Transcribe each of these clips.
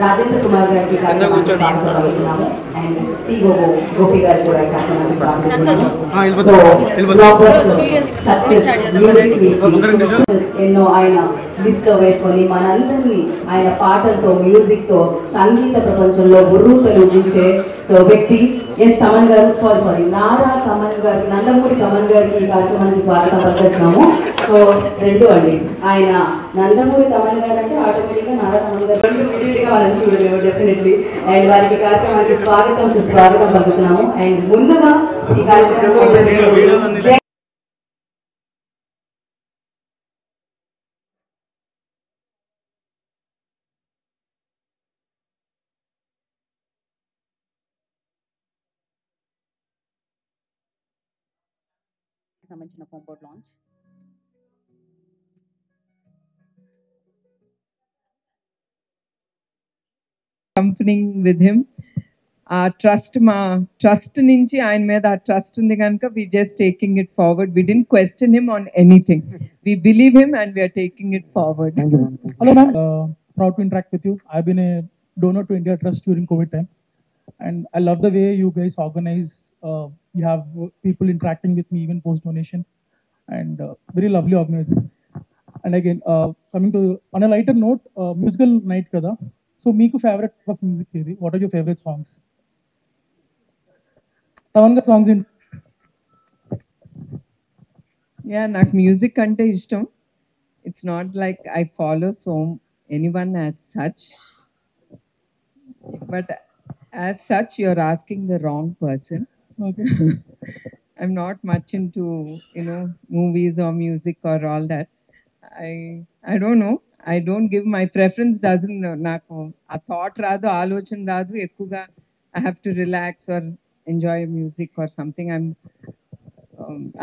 రాజేంద్ర కుమార్ గారికి గోపి గారు కూడా ఎన్నో ఆయన లిస్ట్ లో వేసుకొని మనందరినీ ఆయన పాటలతో మ్యూజిక్ తో సంగీత ప్రపంచంలో బుర్రు తొలగించే వ్యక్తి ఎస్ తమన్ గారు సారీ నారా తమన్ గారికి నందమూరి తమన్ గారికి ఈ కార్యక్రమానికి స్వాగతం పలికిస్తున్నాము. సో రెండు అండి, ఆయన నందమూరి తమన్ గారు అంటే ఆటోమేటిక్ గా నారా తమన్ గారు రెండు విడివిడిగా మనం చూడలేము డెఫినెట్లీ. అండ్ వారికి కార్యక్రమానికి స్వాగతం పలుకుతున్నాము. అండ్ ముందుగా ఈ కార్యక్రమం సంబంధించిన comfort launch campaigning with him. ఆ ట్రస్ట్ మా ట్రస్ట్ నుంచి ఆయన మీద ఆ ట్రస్ట్ ఉంది కనుక we just taking it forward. We didn't question him on anything. We believe him and we are taking it forward. Hello ma'am, proud to interact with you. I've been a donor to India Trust during COVID time, and I love the way you guys organize. You have people interacting with me even post donation, and very lovely organizing. And again, coming to on a lighter note, musical night kada. So meeku favorite of music edi? What are your favorite songs? Tavan ga songs in Yeah, నాకు music అంటే ఇష్టం. It's not like I follow anyone as such, but as such you're asking the wrong person. okay. I'm not much into movies or music or all that. I don't know. I don't give my preference doesn't నాకు ఆ thought రాదు, ఆలోచన రాదు ఎక్కువగా. I have to relax or enjoy music or something.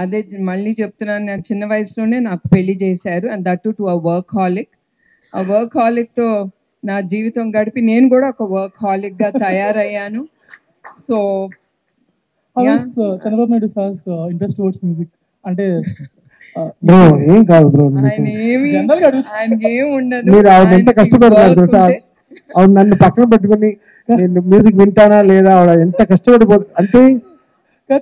అదే మళ్ళీ చెప్తున్నాను, నేను చిన్న వయసులోనే నాకు పెళ్లి చేశారు. And that to a workaholic. ఆ వర్క్హాలిక్తో నా జీవితం గడిపి నేను కూడా ఒక వర్క్హాలిక్గా తయారయ్యాను. So Chandrababu Naidu sir's interest towards music అంటే ఏం కాదు బ్రో, ఆయనకి ఏం ఉండదు. మీరు ఆవిడ ఎంత కష్టపడుతున్నారు సార్. ఆవిడ నన్ను పక్కన పెట్టుకుని నేను మ్యూజిక్ వింటానా లేదా ఆవిడ ఎంత కష్టపడిపోతుంది అంటే.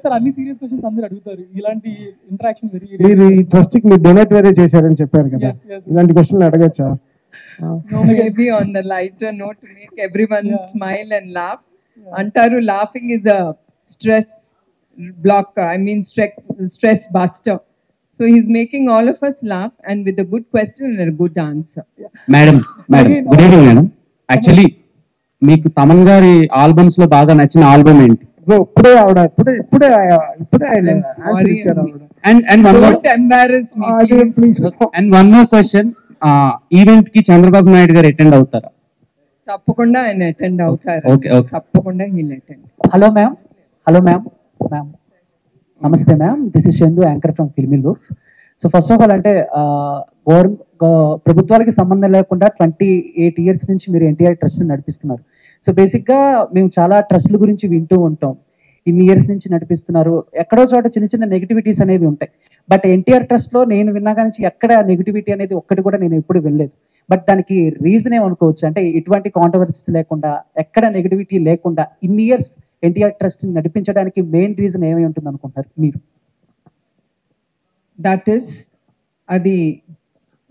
సార్ అన్ని సీరియస్ క్వశ్చన్స్ అందరూ అడుగుతారు. ఇలాంటి ఇంటరాక్షన్ మీరు ఈ ట్రస్ట్ కి మీరు డొనేట్ వేరే చేశారని చెప్పారు కదా, ఇలాంటి క్వశ్చన్లు అడగచ్చా? No, maybe on the lighter note to make everyone smile and laugh. Antaru laughing is a stress blocker. I mean stress buster. So he's making all of us laugh and with a good question and a good answer. Madam, good evening madam. Actually మీకు తమన్ గారి albums లో బాగా నచ్చిన album ఏంటి? ఇప్పుడే ఆవిడ ఇప్పుడే ఆయన ఆన్సర్ ఇచ్చారు. And one more, don't embarrass me please. And one more question. Event కి చంద్రబాబు నాయుడు గారు అటెండ్ అవుతారా? తప్పకుండా ఆయన అటెండ్ అవుతారు. Okay. తప్పకుండా he'll attend. Hello ma'am. Namaste ma'am. This is Shendu, anchor from Filmy Looks. So first of all అంటే ప్రభుత్వాలకి సంబంధం లేకుండా 28 years నుంచి మీరు ఎన్టీఆర్ ట్రస్ట్ నడిపిస్తున్నారు. సో బేసిక్గా మేము చాలా ట్రస్ట్ల గురించి వింటూ ఉంటాం. ఇన్ని ఇయర్స్ నుంచి నడిపిస్తున్నారు. ఎక్కడో చోట చిన్న చిన్న నెగిటివిటీస్ అనేవి ఉంటాయి. బట్ ఎన్టీఆర్ ట్రస్ట్లో నేను విన్నా కానీ ఎక్కడ నెగిటివిటీ అనేది ఒక్కటి కూడా నేను ఎప్పుడు వినలేదు. బట్ దానికి రీజన్ ఏమనుకోవచ్చు అంటే ఎటువంటి కాంట్రవర్సీస్ లేకుండా ఎక్కడ నెగిటివిటీ లేకుండా ఇన్ని ఇయర్స్ ఎన్టీఆర్ ట్రస్ట్ నడిపించడానికి మెయిన్ రీజన్ ఏమై ఉంటుంది అనుకుంటారు మీరు? దట్ ఈస్ అది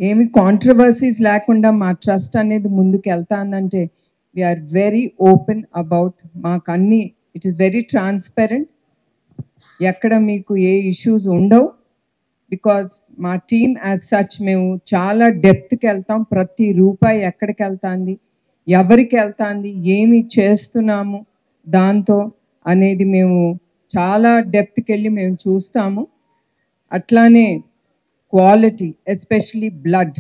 ఏమి కాంట్రవర్సీస్ లేకుండా మా ట్రస్ట్ అనేది ముందుకు వెళ్తానంటే వీఆర్ వెరీ ఓపెన్ అబౌట్ మాకు అన్ని. It is very transparent. ఎక్కడ మీకు ఏ ఇష్యూస్ ఉండవు. బికాస్ మా టీమ్ యాజ్ సచ్ మేము చాలా డెప్త్కి వెళ్తాం. ప్రతి రూపాయి ఎక్కడికి వెళ్తుంది, ఎవరికి వెళ్తుంది, ఏమి చేస్తున్నాము దాంతో అనేది మేము చాలా డెప్త్కి వెళ్ళి మేము చూస్తాము. అట్లానే క్వాలిటీ, ఎస్పెషలీ బ్లడ్,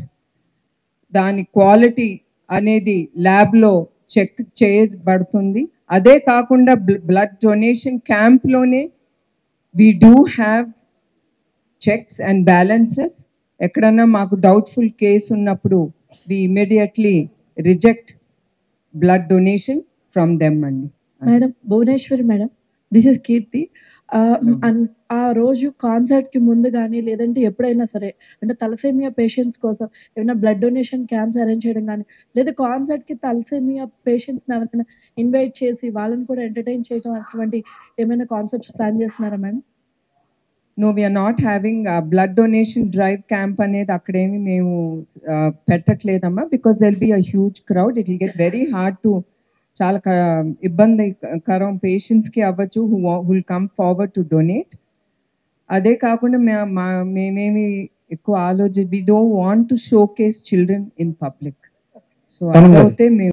దాని క్వాలిటీ అనేది ల్యాబ్లో చెక్ చేయబడుతుంది. అదే కాకుండా బ్లడ్ డొనేషన్ క్యాంప్లోనే we do have checks and balances. ఎక్కడన్నా మాకు డౌట్ఫుల్ కేసు ఉన్నప్పుడు we immediately reject blood donation from them అండి. Madam, Bhuvaneshwari madam, this is Kirti. And ఆ రోజు కాన్సర్ట్‌కి ముందు గానీ, లేదంటే ఎప్పుడైనా సరే అంటే తలసేమియా పేషెంట్స్ కోసం ఏమైనా బ్లడ్ డొనేషన్ క్యాంప్స్ అరేంజ్ చేయడం గానీ, లేదా కాన్సర్ట్‌కి తలసేమియా పేషెంట్స్‌ని ఎవరైనా ఇన్వైట్ చేసి వాళ్ళని కూడా ఎంటర్‌టైన్ చేయడం అటువంటి ఏమైనా కాన్సెప్ట్స్ ప్లాన్ చేస్తున్నారా madam? No, we are not having a blood donation drive camp అనేది అక్కడేమి మేము పెట్టట్లేదమ్మా, because there'll be a huge crowd. It will get very hard to చాలా ఇబ్బందికరం పేషెంట్స్కి అవ్వచ్చు who will come forward to donate. అదే కాకుండా మేమేమి ఎక్కువ we don't want to showcase children in public. So Thaman గారు. అదైతే మేము